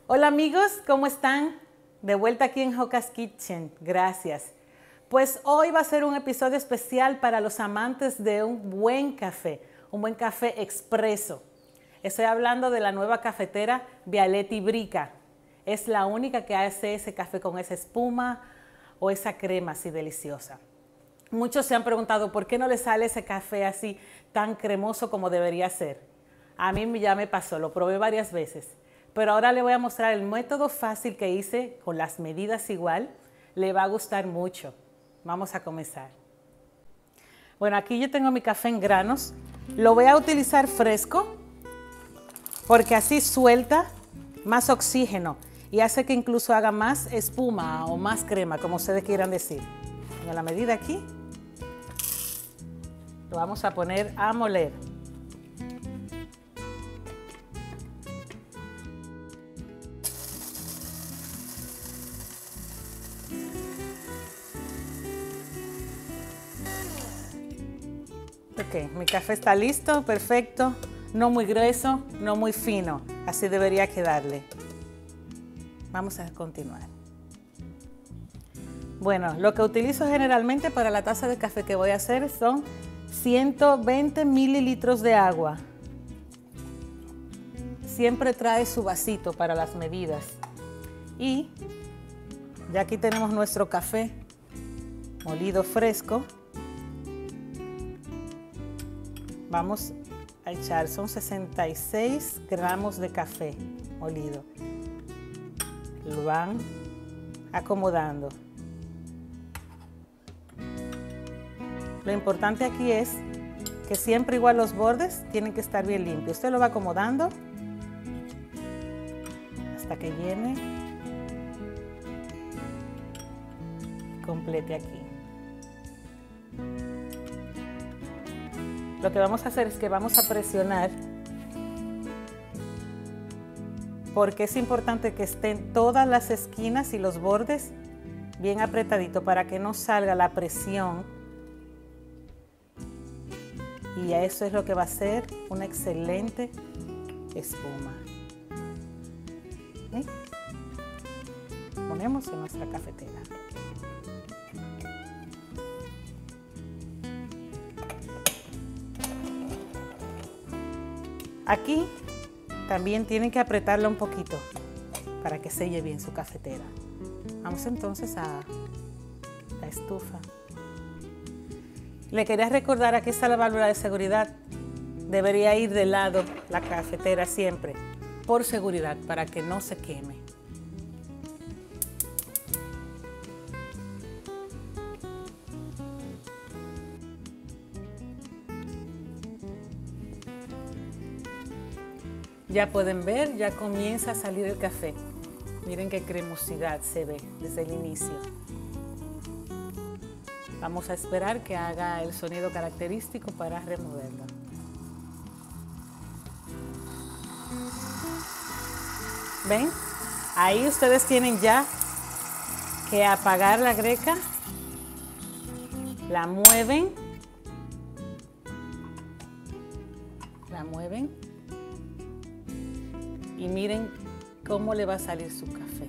Hola amigos, ¿cómo están? De vuelta aquí en Joca's Kitchen, gracias. Pues hoy va a ser un episodio especial para los amantes de un buen café expreso. Estoy hablando de la nueva cafetera Bialetti Bricca. Es la única que hace ese café con esa espuma o esa crema así deliciosa. Muchos se han preguntado por qué no le sale ese café así tan cremoso como debería ser. A mí ya me pasó, lo probé varias veces. Pero ahora le voy a mostrar el método fácil que hice con las medidas igual. Le va a gustar mucho. Vamos a comenzar. Bueno, aquí yo tengo mi café en granos. Lo voy a utilizar fresco porque así suelta más oxígeno y hace que incluso haga más espuma o más crema, como ustedes quieran decir. Tengo la medida aquí. Lo vamos a poner a moler. Ok, mi café está listo, perfecto, no muy grueso, no muy fino, así debería quedarle. Vamos a continuar. Bueno, lo que utilizo generalmente para la taza de café que voy a hacer son 120 mililitros de agua. Siempre trae su vasito para las medidas. Y ya aquí tenemos nuestro café molido fresco. Vamos a echar, son 66 gramos de café molido. Lo van acomodando. Lo importante aquí es que siempre igual los bordes tienen que estar bien limpios. Usted lo va acomodando hasta que llene, complete aquí. Lo que vamos a hacer es que vamos a presionar porque es importante que estén todas las esquinas y los bordes bien apretaditos para que no salga la presión. Y eso es lo que va a hacer una excelente espuma. ¿Sí? Ponemos en nuestra cafetera. Aquí también tienen que apretarla un poquito para que selle bien su cafetera. Vamos entonces a la estufa. Le quería recordar, aquí está la válvula de seguridad. Debería ir de lado la cafetera siempre, por seguridad, para que no se queme. Ya pueden ver, ya comienza a salir el café. Miren qué cremosidad se ve desde el inicio. Vamos a esperar que haga el sonido característico para removerlo. ¿Ven? Ahí ustedes tienen ya que apagar la greca. La mueven. La mueven. Y miren cómo le va a salir su café.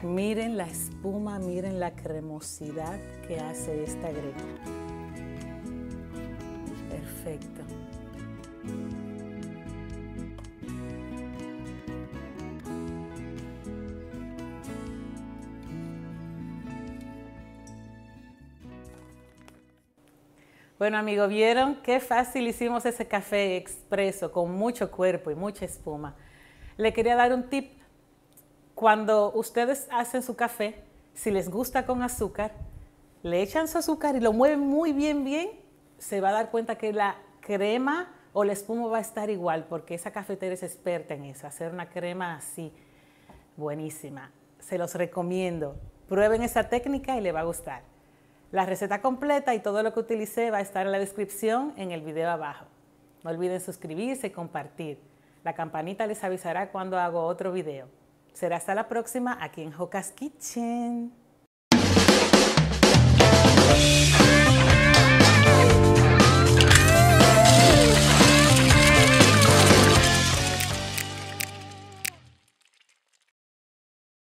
Miren la espuma, miren la cremosidad que hace esta greca. Perfecto. Bueno amigos, ¿vieron qué fácil hicimos ese café expreso con mucho cuerpo y mucha espuma? Le quería dar un tip. Cuando ustedes hacen su café, si les gusta con azúcar, le echan su azúcar y lo mueven muy bien, se va a dar cuenta que la crema o la espuma va a estar igual, porque esa cafetera es experta en eso, hacer una crema así, buenísima. Se los recomiendo. Prueben esa técnica y les va a gustar. La receta completa y todo lo que utilicé va a estar en la descripción en el video abajo. No olviden suscribirse y compartir. La campanita les avisará cuando hago otro video. Será hasta la próxima aquí en Joca's Kitchen.